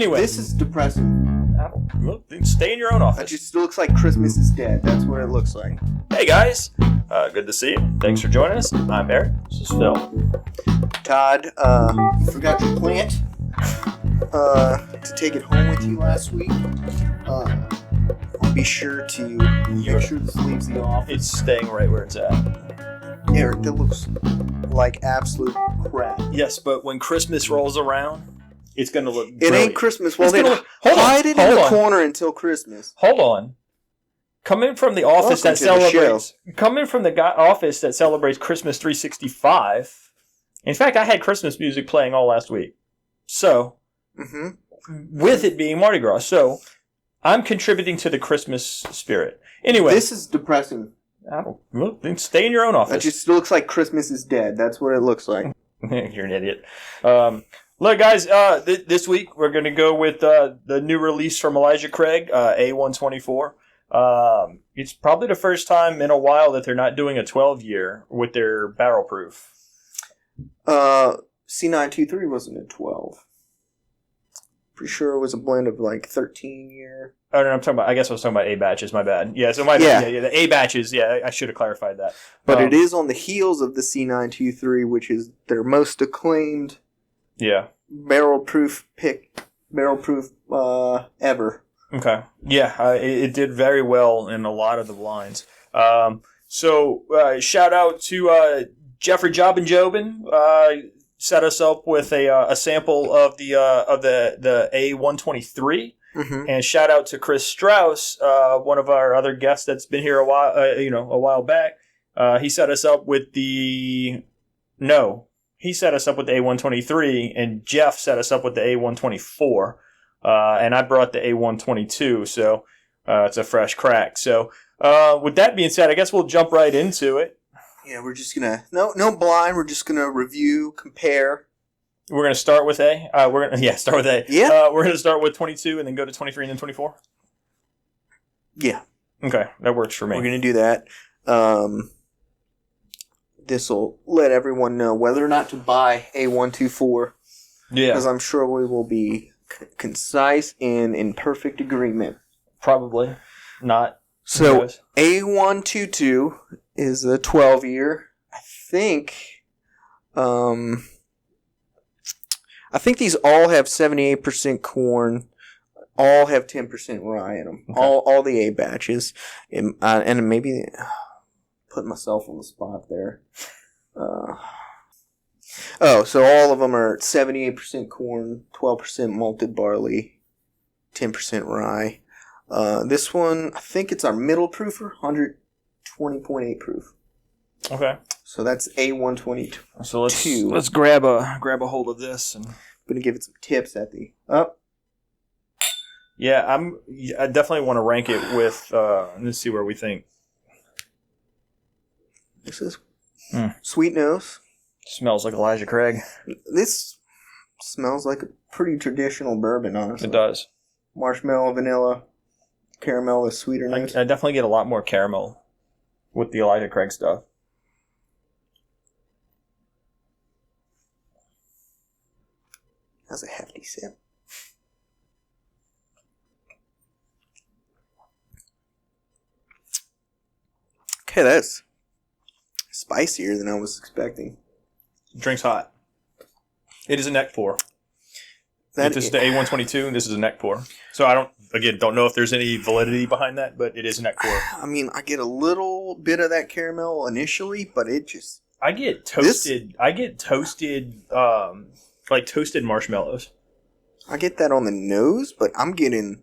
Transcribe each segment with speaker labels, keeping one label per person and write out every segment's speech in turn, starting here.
Speaker 1: Anyway,
Speaker 2: This is depressing.
Speaker 1: well, stay in your own
Speaker 2: It
Speaker 1: office.
Speaker 2: just looks like Christmas is dead. That's what it looks like.
Speaker 1: Hey guys, good to see you. Thanks for joining us. I'm Eric. This is Phil.
Speaker 2: Todd, you forgot your plant to take it home with you last week. Be sure to make sure this leaves the office.
Speaker 1: It's staying right where it's at.
Speaker 2: Eric, that looks like absolute crap.
Speaker 1: Yes, but when Christmas rolls around, it's going to look
Speaker 2: It
Speaker 1: brilliant.
Speaker 2: ain't Christmas. Well,
Speaker 1: It's
Speaker 2: then
Speaker 1: gonna-
Speaker 2: hide it in
Speaker 1: hold
Speaker 2: the
Speaker 1: on.
Speaker 2: corner until Christmas.
Speaker 1: Hold on. Coming from the office
Speaker 2: Welcome
Speaker 1: that
Speaker 2: to the
Speaker 1: celebrates, coming from the office that celebrates Christmas 365. In fact, I had Christmas music playing all last week. So, with it being Mardi Gras, so I'm contributing to the Christmas spirit. Anyway,
Speaker 2: This is depressing.
Speaker 1: well, then stay in your own
Speaker 2: It
Speaker 1: office.
Speaker 2: just looks like Christmas is dead. That's what it looks like.
Speaker 1: You're an idiot. Look, guys, this week we're going to go with the new release from Elijah Craig, A124. It's probably the first time in a while that they're not doing a 12-year with their barrel proof.
Speaker 2: C923 wasn't a 12. Pretty sure it was a blend of like 13-year.
Speaker 1: Oh, no, I guess I was talking about A batches. My bad. Yeah, so
Speaker 2: Yeah.
Speaker 1: the A batches. Yeah, I should have clarified that.
Speaker 2: But it is on the heels of the C923, which is their most acclaimed
Speaker 1: Yeah.
Speaker 2: barrel proof ever.
Speaker 1: Okay. Yeah, it did very well in a lot of the blinds. So shout out to Jeffrey Jobin. Set us up with a sample of the A123.
Speaker 2: Mm-hmm.
Speaker 1: And shout out to Chris Strauss, one of our other guests that's been here a while back. He set us up with the A123, and Jeff set us up with the A124, and I brought the A122, so it's a fresh crack. So with that being said, I guess we'll jump right into it.
Speaker 2: Yeah, we're just gonna no blind. We're just gonna review, compare.
Speaker 1: We're gonna start with A. Start with A.
Speaker 2: Yeah.
Speaker 1: We're gonna start with 22, and then go to 23, and then 24.
Speaker 2: Yeah,
Speaker 1: Okay, that works for me.
Speaker 2: we're gonna do that. This will let everyone know whether or not to buy A124.
Speaker 1: Yeah,
Speaker 2: Because I'm sure we will be concise and in perfect agreement.
Speaker 1: probably not.
Speaker 2: So
Speaker 1: Yes.
Speaker 2: A122 is a 12-year. I think these all have 78% corn. All have 10% rye in them.
Speaker 1: Okay.
Speaker 2: All the A batches, and maybe put myself on the spot there. So all of them are 78% corn, 12% malted barley, 10% rye. This one, I think it's our middle proofer, 120.8 proof.
Speaker 1: Okay.
Speaker 2: So that's A122.
Speaker 1: So let's grab a hold of this and.
Speaker 2: I'm gonna give it some tips at the up.
Speaker 1: Yeah, I definitely want to rank it with. Let's see where we think.
Speaker 2: This is sweet nose.
Speaker 1: Smells like Elijah Craig.
Speaker 2: This smells like a pretty traditional bourbon, honestly.
Speaker 1: It does.
Speaker 2: Marshmallow, vanilla, caramel is sweeter
Speaker 1: I
Speaker 2: nose.
Speaker 1: definitely get a lot more caramel with the Elijah Craig stuff.
Speaker 2: That's a hefty sip. Okay, that's spicier than I was expecting.
Speaker 1: Drink's hot. It is a neck pour.
Speaker 2: That
Speaker 1: This is the A122, and this is a neck pour. So I don't know if there's any validity behind that, but it is a neck pour.
Speaker 2: I mean, I get a little bit of that caramel initially, but it just...
Speaker 1: I get toasted. Like toasted marshmallows.
Speaker 2: I get that on the nose, but I'm getting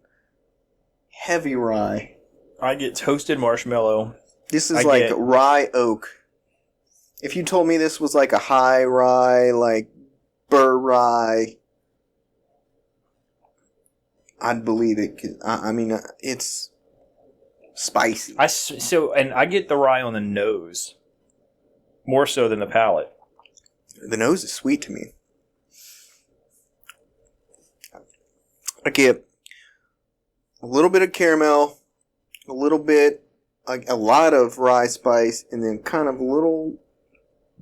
Speaker 2: heavy rye.
Speaker 1: I get toasted marshmallow.
Speaker 2: This is rye oak. If you told me this was like a high rye, like burr rye, I'd believe it. 'Cause, I mean, it's spicy.
Speaker 1: And I get the rye on the nose more so than the palate.
Speaker 2: The nose is sweet to me. I get a little bit of caramel, a little bit, a lot of rye spice, and then kind of a little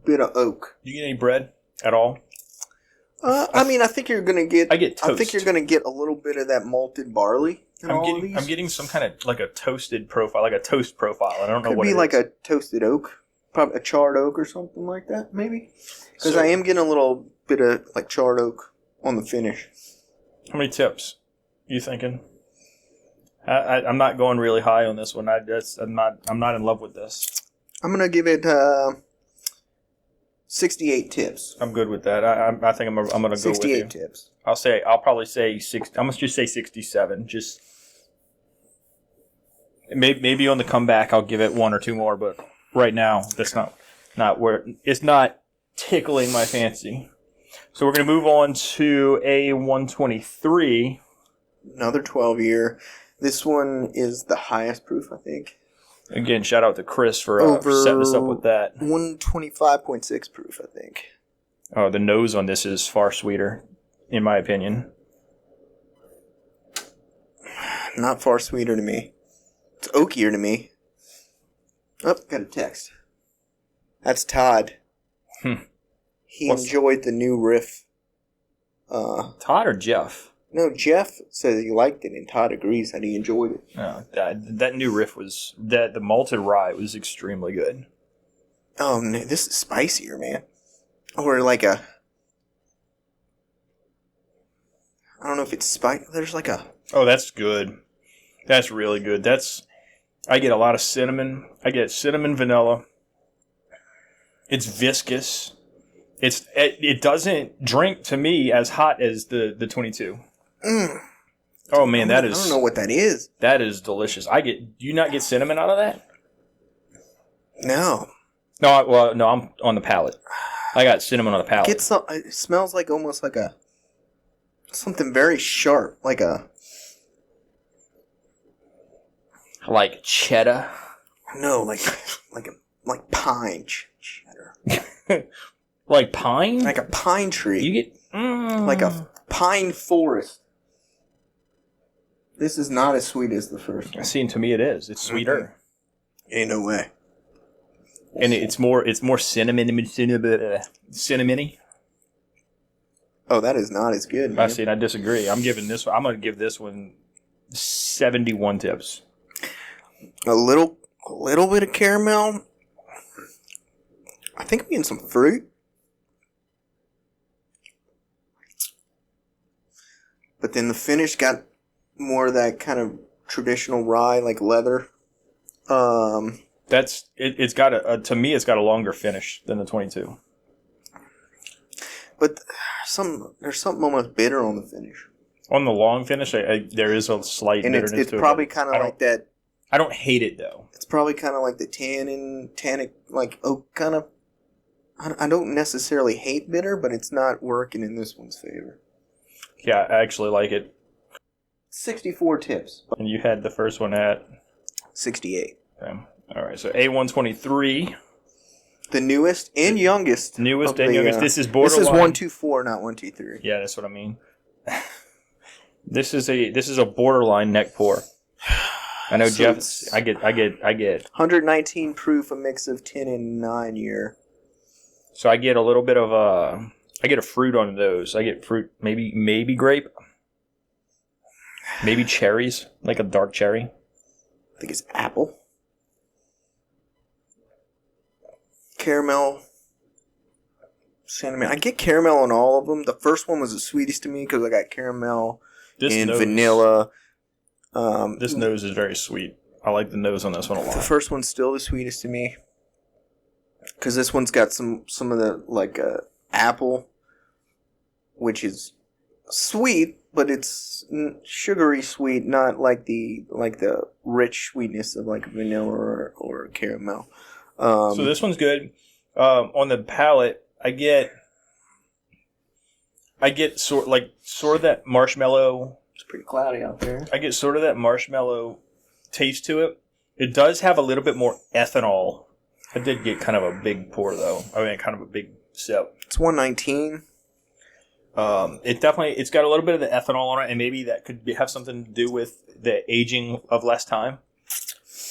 Speaker 2: bit of oak.
Speaker 1: Do you get any bread at all?
Speaker 2: I mean, I think you're gonna get.
Speaker 1: I get toast.
Speaker 2: I think you're gonna get a little bit of that malted barley in all of these.
Speaker 1: I'm getting some kind of like a toasted profile, like a toast profile. I don't know what it is.
Speaker 2: Could be like a toasted oak, probably a charred oak or something like that, maybe. Because I am getting a little bit of like charred oak on the finish.
Speaker 1: How many tips you thinking? I'm not going really high on this one. I'm not in love with this. I'm
Speaker 2: gonna give it 68 tips.
Speaker 1: I'm good with that. I think I'm gonna go with
Speaker 2: 68 tips.
Speaker 1: I'll probably say 60. I'm gonna just say 67. Just maybe on the comeback I'll give it one or two more, but right now that's not where it's not tickling my fancy. So we're gonna move on to A123.
Speaker 2: Another 12-year. This one is the highest proof, I think.
Speaker 1: Again, shout out to Chris for setting us up with that.
Speaker 2: 125.6 proof, I think.
Speaker 1: Oh, the nose on this is far sweeter, in my opinion.
Speaker 2: Not far sweeter to me. It's oakier to me. Oh, got a text. That's Todd. He enjoyed the new riff.
Speaker 1: Todd or Jeff?
Speaker 2: No, Jeff says he liked it, and Todd agrees that he enjoyed it.
Speaker 1: No, that new riff the malted rye was extremely good.
Speaker 2: Oh, no, this is spicier, man. Or like I don't know if it's spicy. There's like a...
Speaker 1: Oh, that's good. That's really good. I get a lot of cinnamon. I get cinnamon vanilla. It's viscous. It doesn't drink to me as hot as the 22. Oh man, that is...
Speaker 2: I don't know what that is.
Speaker 1: That is delicious. Do you not get cinnamon out of that?
Speaker 2: No.
Speaker 1: No, I'm on the palate. I got cinnamon on the palate.
Speaker 2: It smells like almost like something very sharp, like
Speaker 1: cheddar.
Speaker 2: No, like pine cheddar.
Speaker 1: Like pine?
Speaker 2: Like a pine tree.
Speaker 1: You get
Speaker 2: like a pine forest. This is not as sweet as the first one.
Speaker 1: See, to me it is. It's sweeter.
Speaker 2: Ain't no way.
Speaker 1: And it's more cinnamony.
Speaker 2: Oh, that is not as good, man.
Speaker 1: I disagree. I'm going to give this one 71 tips.
Speaker 2: A little bit of caramel. I think I'm getting some fruit. But then the finish got more of that kind of traditional rye, like leather.
Speaker 1: It's got to me, it's got a longer finish than the 22.
Speaker 2: But there's something almost bitter on the finish.
Speaker 1: On the long finish, there is a slight bitterness to it.
Speaker 2: It's probably kind of like that.
Speaker 1: I don't hate it though.
Speaker 2: It's probably kind of like the tannic, like oak kind of. I don't necessarily hate bitter, but it's not working in this one's favor.
Speaker 1: Yeah, I actually like it.
Speaker 2: 64 tips.
Speaker 1: And you had the first one at?
Speaker 2: 68.
Speaker 1: Okay. All right, so A123.
Speaker 2: The newest and youngest.
Speaker 1: Youngest. This is borderline.
Speaker 2: This is 124, not 123.
Speaker 1: Yeah, that's what I mean. This is a borderline neck pour. I know, so Jeff. I get.
Speaker 2: 119 proof, a mix of 10 and 9 year.
Speaker 1: So I get a little bit of I get a fruit on those. I get fruit, maybe grape, maybe cherries, like a dark cherry.
Speaker 2: I think it's apple. Caramel. Cinnamon. I get caramel on all of them. The first one was the sweetest to me because I got caramel and vanilla.
Speaker 1: This nose is very sweet. I like the nose on this one a lot.
Speaker 2: The first one's still the sweetest to me because this one's got some of the like apple, which is sweet, but it's sugary sweet, not like the rich sweetness of like vanilla or caramel.
Speaker 1: So this one's good. On the palate, I get sort of that marshmallow.
Speaker 2: It's pretty cloudy out there.
Speaker 1: I get sort of that marshmallow taste to it. It does have a little bit more ethanol. I did get kind of a big pour though. I mean, kind of a big sip.
Speaker 2: It's 119.
Speaker 1: It's got a little bit of the ethanol on it, and maybe that could have something to do with the aging of less time.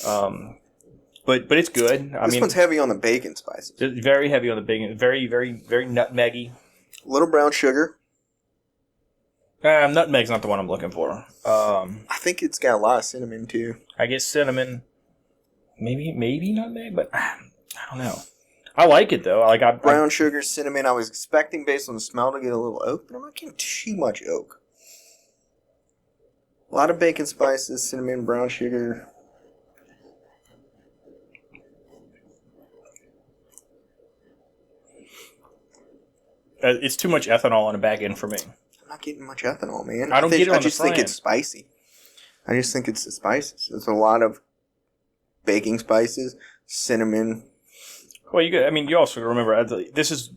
Speaker 1: But it's good.
Speaker 2: This one's heavy on the bacon spices.
Speaker 1: It's very heavy on the bacon. Very, very, very nutmeggy.
Speaker 2: A little brown sugar.
Speaker 1: Nutmeg's not the one I'm looking for.
Speaker 2: I think it's got a lot of cinnamon too.
Speaker 1: I guess cinnamon, maybe nutmeg, but I don't know. I like it though.
Speaker 2: Brown sugar, cinnamon. I was expecting based on the smell to get a little oak, but I'm not getting too much oak. A lot of bacon spices, cinnamon, brown sugar.
Speaker 1: It's too much ethanol on the back end for me.
Speaker 2: I'm not getting much ethanol, man.
Speaker 1: I get it on
Speaker 2: I just think it's spicy. I just think it's the spices. There's a lot of baking spices, cinnamon.
Speaker 1: Well, you also remember this is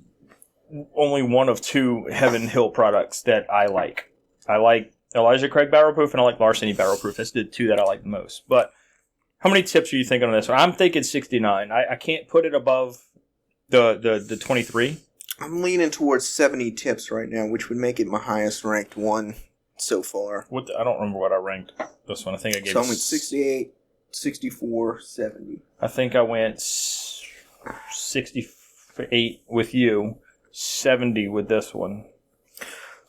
Speaker 1: only one of 2 Heaven Hill products that I like. I like Elijah Craig Barrel Proof and I like Larceny Barrel Proof. That's the 2 that I like the most. But how many tips are you thinking on this one? I'm thinking 69. I can't put it above the 23.
Speaker 2: I'm leaning towards 70 tips right now, which would make it my highest ranked one so far.
Speaker 1: I don't remember what I ranked this one. I think I gave.
Speaker 2: So I went 68, 64, 70.
Speaker 1: I think I went 68 with you, 70 with this one.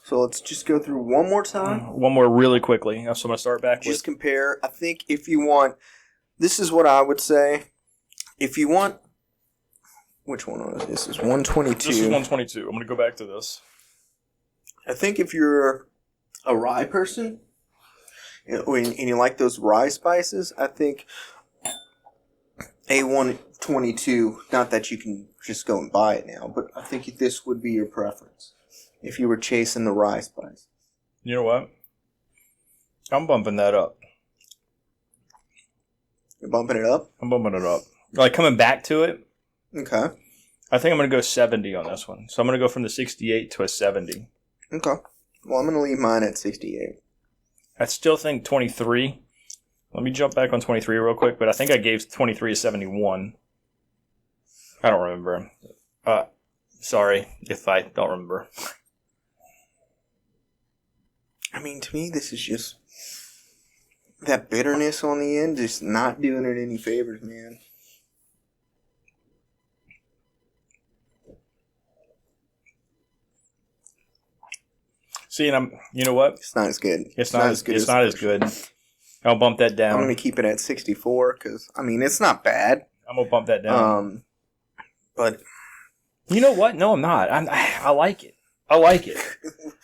Speaker 2: So let's just go through one more time.
Speaker 1: One more really quickly. So I'm going to start back
Speaker 2: just compare. I think if you want, this is what I would say. If you want, which one was this? This is 122.
Speaker 1: This is 122. I'm going to go back to this.
Speaker 2: I think if you're a rye person and you like those rye spices, I think A122, not that you can just go and buy it now, but I think this would be your preference if you were chasing the rye spice.
Speaker 1: You know what? I'm bumping that up.
Speaker 2: You're bumping it up?
Speaker 1: I'm bumping it up. Like coming back to it.
Speaker 2: Okay.
Speaker 1: I think I'm going to go 70 on this one. So I'm going to go from the 68 to a 70.
Speaker 2: Okay. Well, I'm going to leave mine at 68.
Speaker 1: I still think 23. Let me jump back on 23 real quick, but I think I gave 23 a 71. I don't remember. Sorry if I don't remember.
Speaker 2: I mean, to me, this is just that bitterness on the end, just not doing it any favors, man.
Speaker 1: See, and you know what?
Speaker 2: It's not as good.
Speaker 1: It's not as good. I'll bump that down.
Speaker 2: I'm going to keep it at 64 because, I mean, it's not bad.
Speaker 1: I'm going to bump that down.
Speaker 2: But
Speaker 1: you know what? No, I'm not. I like it. I like it.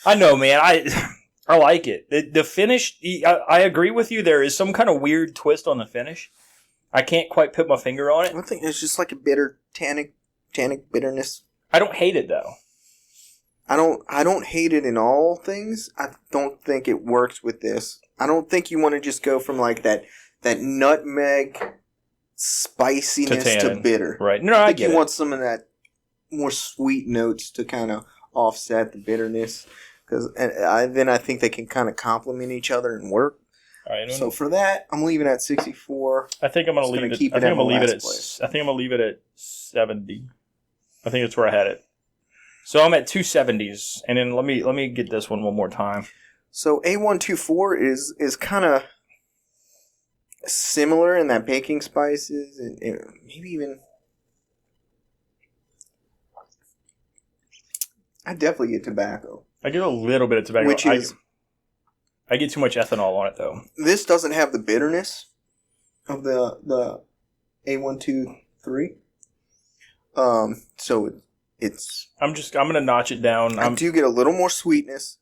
Speaker 1: I know, man. I like it. The finish, I agree with you. There is some kind of weird twist on the finish. I can't quite put my finger on it.
Speaker 2: I think it's just like a bitter, tannic bitterness.
Speaker 1: I don't hate it, though.
Speaker 2: I don't hate it in all things. I don't think it works with this. I don't think you want to just go from like that nutmeg spiciness to bitter.
Speaker 1: Right. No,
Speaker 2: I think you want some of that more sweet notes to kind of offset the bitterness. Because then I think they can kind of complement each other and work. So for that, I'm leaving at 64.
Speaker 1: I think I'm going to leave it. I think I'm going to leave it at 70. I think that's where I had it. So I'm at 270s, and then let me get this one more time.
Speaker 2: So A124 is kind of similar in that baking spices and maybe even. I definitely get tobacco.
Speaker 1: I get a little bit of tobacco.
Speaker 2: Which is,
Speaker 1: I get too much ethanol on it though.
Speaker 2: This doesn't have the bitterness of the A123. So it's.
Speaker 1: I'm gonna notch it down.
Speaker 2: I do get a little more sweetness.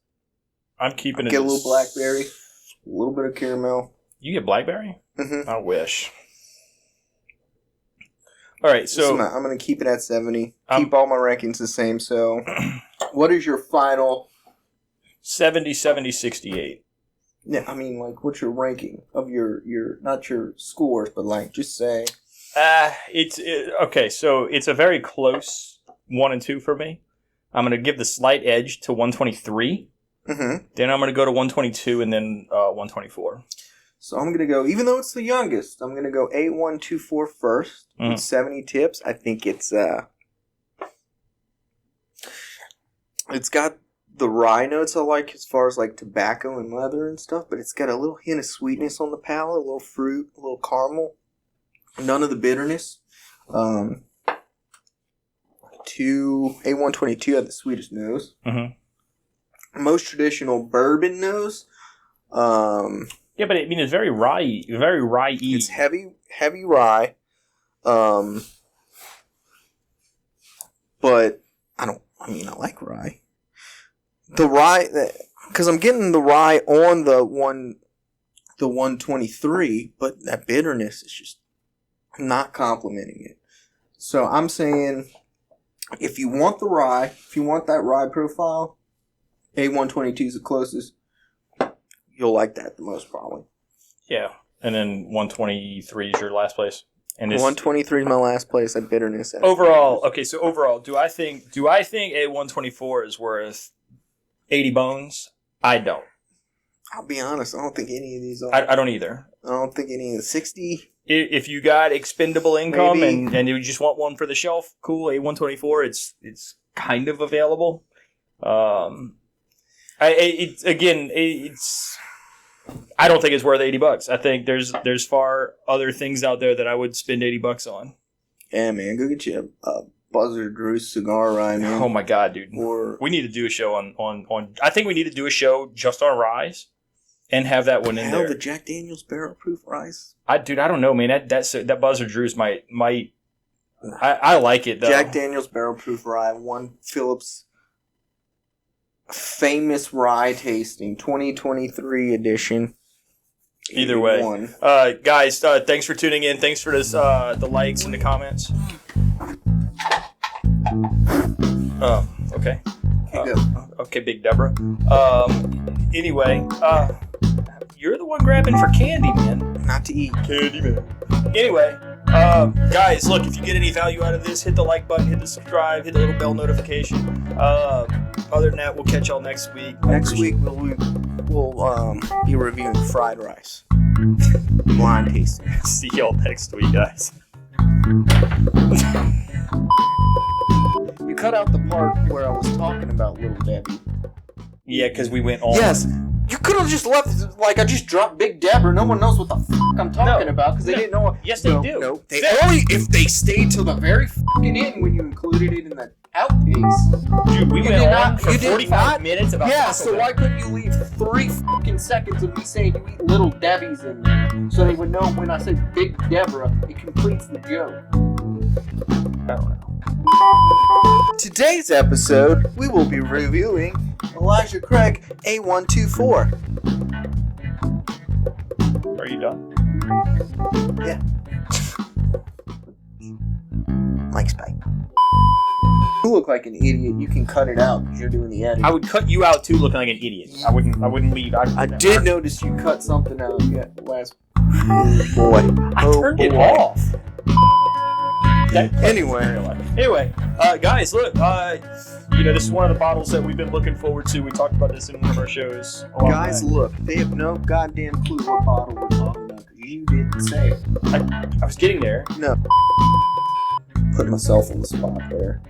Speaker 1: I'm keeping it.
Speaker 2: Get a little blackberry, a little bit of caramel.
Speaker 1: You get blackberry?
Speaker 2: Mm-hmm.
Speaker 1: I wish. All right, so
Speaker 2: I'm going to keep it at 70. Keep all my rankings the same. So, what is your final?
Speaker 1: 70, 68.
Speaker 2: Yeah, I mean, like, what's your ranking of your not your scores, but like, just say.
Speaker 1: Okay. So it's a very close 1 and 2 for me. I'm going to give the slight edge to 123.
Speaker 2: Mm-hmm.
Speaker 1: Then I'm going to go to 122 and then 124.
Speaker 2: So I'm going to go, even though it's the youngest, I'm going to go A124 first with 70 tips. I think it's got the rye notes I like as far as like tobacco and leather and stuff, but it's got a little hint of sweetness on the palate, a little fruit, a little caramel. None of the bitterness. A122 had the sweetest nose.
Speaker 1: Mm-hmm.
Speaker 2: most traditional bourbon nose.
Speaker 1: Yeah, but it's very rye, very rye-y.
Speaker 2: It's heavy rye. But I like rye. The rye, because I'm getting the rye on the 123, but that bitterness is just not complementing it. So I'm saying, if you want the rye, if you want that rye profile, A122 is the closest. You'll like that the most, probably.
Speaker 1: Yeah, and then 123 is your last place. And
Speaker 2: 123 is my last place at bitterness.
Speaker 1: Overall, okay. So overall, do I think A124 is worth 80 bones? I don't.
Speaker 2: I'll be honest. I don't think any of these are.
Speaker 1: I don't either.
Speaker 2: I don't think any of the 60.
Speaker 1: If you got expendable income
Speaker 2: Maybe.
Speaker 1: and you just want one for the shelf, cool. A124, it's kind of available. I don't think it's worth $80. I think there's far other things out there that I would spend $80 on.
Speaker 2: Yeah, man, go get you a Buzzard Drew cigar rye, man.
Speaker 1: Oh my god, dude! We need to do a show on. I think we need to do a show just on ryes, and have that one in there.
Speaker 2: The Jack Daniel's barrel proof ryes.
Speaker 1: I don't know, man. That Buzzard Drew's might. I like it though.
Speaker 2: Jack Daniel's barrel proof rye, one Phillips famous rye tasting 2023 edition.
Speaker 1: Either way, guys, thanks for tuning in. Thanks for this, the likes and the comments. Okay. Okay, Big Deborah. Anyway, you're the one grabbing for candy, man.
Speaker 2: Not to eat.
Speaker 1: Candy, man. Anyway, guys, look, if you get any value out of this, hit the like button, hit the subscribe, hit the little bell notification. Other than that, we'll catch y'all next week.
Speaker 2: Next week, we'll be reviewing fried rice. Blind tasting.
Speaker 1: See y'all next week, guys.
Speaker 2: You cut out the part where I was talking about Little Debbie.
Speaker 1: Yeah, because we went on.
Speaker 2: Yes. You could have just left, like, I just dropped Big Deborah. No one knows what the I'm talking about, because they didn't know what...
Speaker 1: Yes, they do.
Speaker 2: No, they only if they stayed till the very end when you included it in the outtakes.
Speaker 1: Dude, we went on for 45 minutes about
Speaker 2: Yeah,
Speaker 1: Taco
Speaker 2: so
Speaker 1: Bell.
Speaker 2: why couldn't you leave 3 seconds of me saying you eat Little Debbie's in there, so they would know when I say Big Deborah, it completes the joke.
Speaker 1: I don't know.
Speaker 2: Today's episode, we will be reviewing Elijah Craig A124.
Speaker 1: Are you done?
Speaker 2: Yeah. Mike's pipe. You look like an idiot. You can cut it out because you're doing the editing.
Speaker 1: I would cut you out too, looking like an idiot. I wouldn't leave.
Speaker 2: I did notice you cut something out last. Oh boy.
Speaker 1: I turned it off. Anyway, guys, look, this is one of the bottles that we've been looking forward to. We talked about this in one of our shows.
Speaker 2: Guys, look, they have no goddamn clue what bottle we're talking about because you didn't say it.
Speaker 1: I was getting there.
Speaker 2: No. Put myself on the spot there.